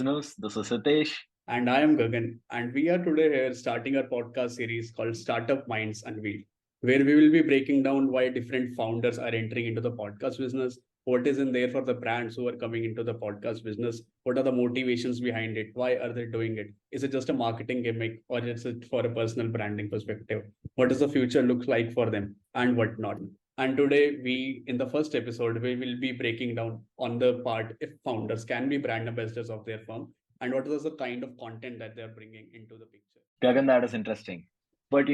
listeners. This is Hitesh. And I am Gagan, and we are today here starting our podcast series called Startup Minds Unveiled, where we will be breaking down why different founders are entering into the podcast business, what is in there for the brands who are coming into the podcast business, what are the motivations behind it, why are they doing it? Is it just a marketing gimmick or is it for a personal branding perspective? What does the future look like for them and what not? And today, in the first episode, we will be breaking down on the part if founders can be brand ambassadors of their firm and what is the kind of content that they're bringing into the picture. Gagan, that is interesting. But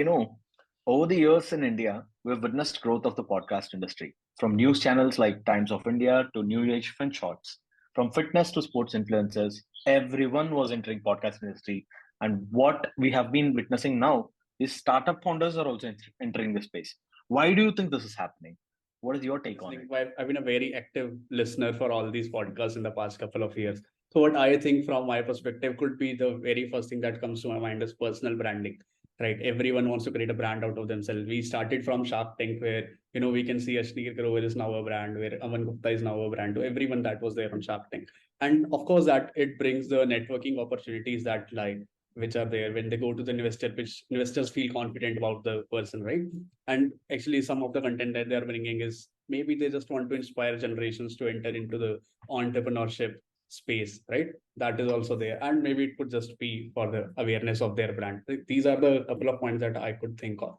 over the years in India, we've witnessed growth of the podcast industry, from news channels like Times of India to New Age Fin Shorts, from fitness to sports influencers. Everyone was entering podcast industry, and what we have been witnessing now is startup founders are also entering this space. Why do you think this is happening? What is your take on it? I've been a very active listener for all these podcasts in the past couple of years. So what I think from my perspective could be the very first thing that comes to my mind is personal branding, right? Everyone wants to create a brand out of themselves. We started from Shark Tank where, we can see Ashneer Grover is now a brand, where Aman Gupta is now a brand to everyone that was there on Shark Tank. And of course that it brings the networking opportunities that lie, which are there when they go to the investor, which investors feel confident about the person, right? And actually some of the content that they're bringing is maybe they just want to inspire generations to enter into the entrepreneurship space, right? That is also there, and maybe it could just be for the awareness of their brand. These are the couple of points that I could think of.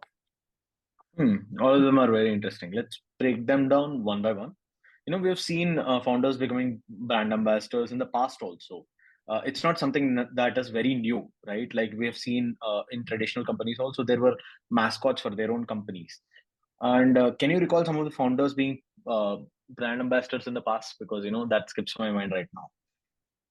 All of them are very interesting. Let's break them down one by one. We have seen founders becoming brand ambassadors in the past also. It's not something that is very new, right? Like we have seen in traditional companies also, there were mascots for their own companies. And can you recall some of the founders being brand ambassadors in the past? Because that skips my mind right now.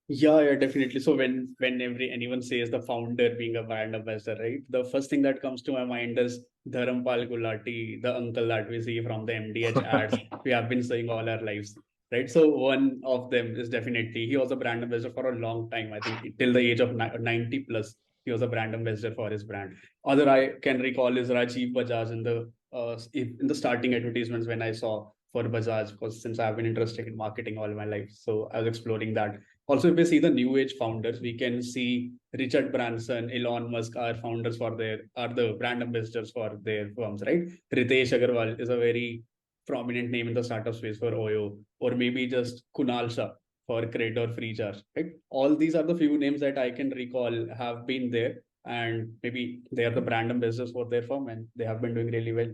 Yeah, definitely. So when anyone says the founder being a brand ambassador, right? The first thing that comes to my mind is Dharampal Gulati, the uncle that we see from the MDH ads we have been seeing all our lives, right? So one of them is definitely he was a brand ambassador for a long time. I think till the age of 90 plus, he was a brand ambassador for his brand. Other I can recall is Rajiv Bajaj in the starting advertisements when I saw for Bajaj, because since I've been interested in marketing all my life, so I was exploring that. Also, if we see the new age founders, we can see Richard Branson, Elon Musk are the brand ambassadors for their firms, right? Ritesh Agarwal is a very prominent name in the startup space for Oyo, or maybe just Kunal Shah for Creator Free Charge, right? All these are the few names that I can recall have been there, and maybe they are the brand ambassadors for their firm, and they have been doing really well.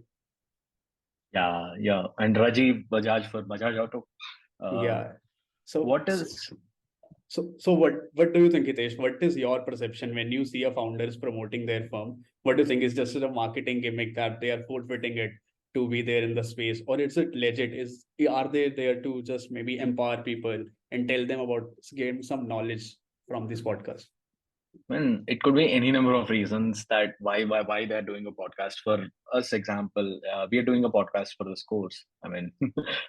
Yeah, yeah. And Rajiv Bajaj for Bajaj Auto. Uh, Yeah. So, what so is So what do you think, Hitesh? What is your perception when you see a founder is promoting their firm? What do you think is just a marketing gimmick that they are forfeiting it to be there in the space, or is it legit? Are they there to just maybe empower people and tell them about gain some knowledge from this podcast? it could be any number of reasons that why they're doing a podcast. For us, example, we are doing a podcast for this course. I mean,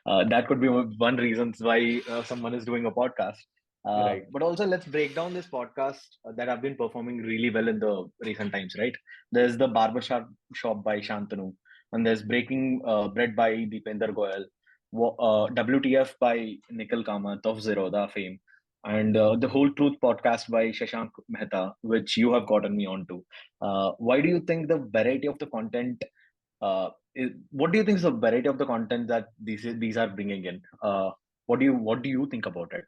that could be one reason why someone is doing a podcast. Right. But also, let's break down this podcast that have been performing really well in the recent times, right? There's the Barber Shop by Shantanu, and there's Breaking Bread by Deepinder Goyal, WTF by Nikhil Kamath of Zerodha fame, and the Whole Truth podcast by Shashank Mehta, which you have gotten me onto. Why do you think the variety of the content? What do you think is the variety of the content that these are bringing in? What do you think about it?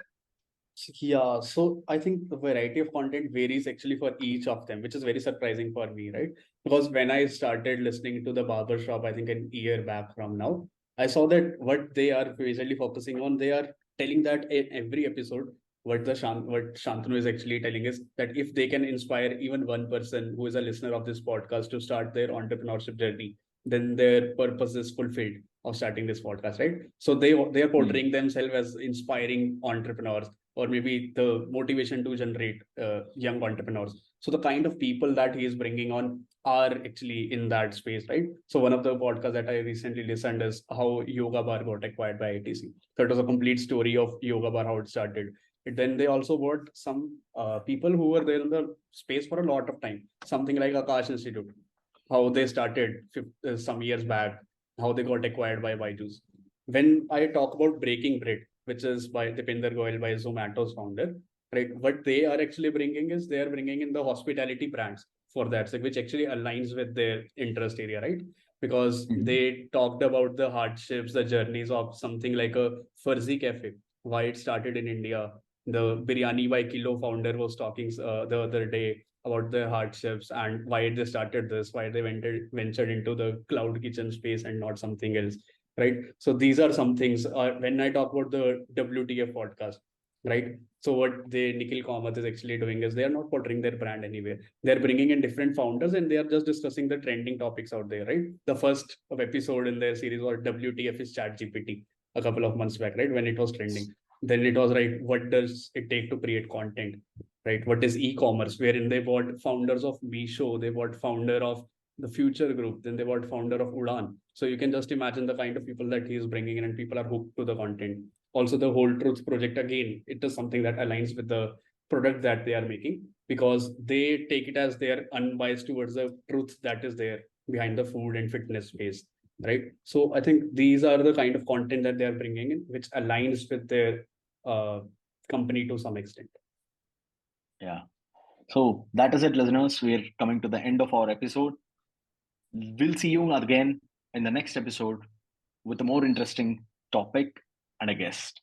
Yeah, so I think the variety of content varies actually for each of them, which is very surprising for me, right? Because when I started listening to the barber shop, I think a year back from now, I saw that what they are basically focusing on, they are telling that in every episode, what Shantanu is actually telling is that if they can inspire even one person who is a listener of this podcast to start their entrepreneurship journey, then their purpose is fulfilled of starting this podcast, right? So they are Hmm. portraying themselves as inspiring entrepreneurs or maybe the motivation to generate young entrepreneurs. So the kind of people that he is bringing on are actually in that space, right? So one of the podcasts that I recently listened is how Yoga Bar got acquired by ITC. So it was a complete story of Yoga Bar, how it started. Then they also got some people who were there in the space for a lot of time, something like Akash Institute, how they started some years back, how they got acquired by Byju's. When I talk about Breaking Bread, which is by Deepinder Goyal by Zomato's founder. right? What they are actually bringing is they are bringing in the hospitality brands for that, so which actually aligns with their interest area, right? Because they talked about the hardships, the journeys of something like a Farzi Cafe, why it started in India. The Biryani by Kilo founder was talking the other day about the hardships and why they started this, why they ventured into the cloud kitchen space and not something else, right? So these are some things. When I talk about the WTF podcast, right? So what the Nikhil Kamath is actually doing is they are not portraying their brand anywhere. They're bringing in different founders and they are just discussing the trending topics out there, right? The first episode in their series was WTF is ChatGPT a couple of months back, right? When it was trending. Then it was right, what does it take to create content? Right? What is e-commerce? Wherein they bought founders of Meesho, they bought founder of the Future Group, then they bought founder of Udan. So you can just imagine the kind of people that he is bringing in, and people are hooked to the content. Also, the Whole Truth project, again, it is something that aligns with the product that they are making, because they take it as their unbiased towards the truth that is there behind the food and fitness space, right? So I think these are the kind of content that they are bringing in, which aligns with their uh, company to some extent. Yeah. So that is it, listeners. We're coming to the end of our episode. We'll see you again in the next episode with a more interesting topic and a guest.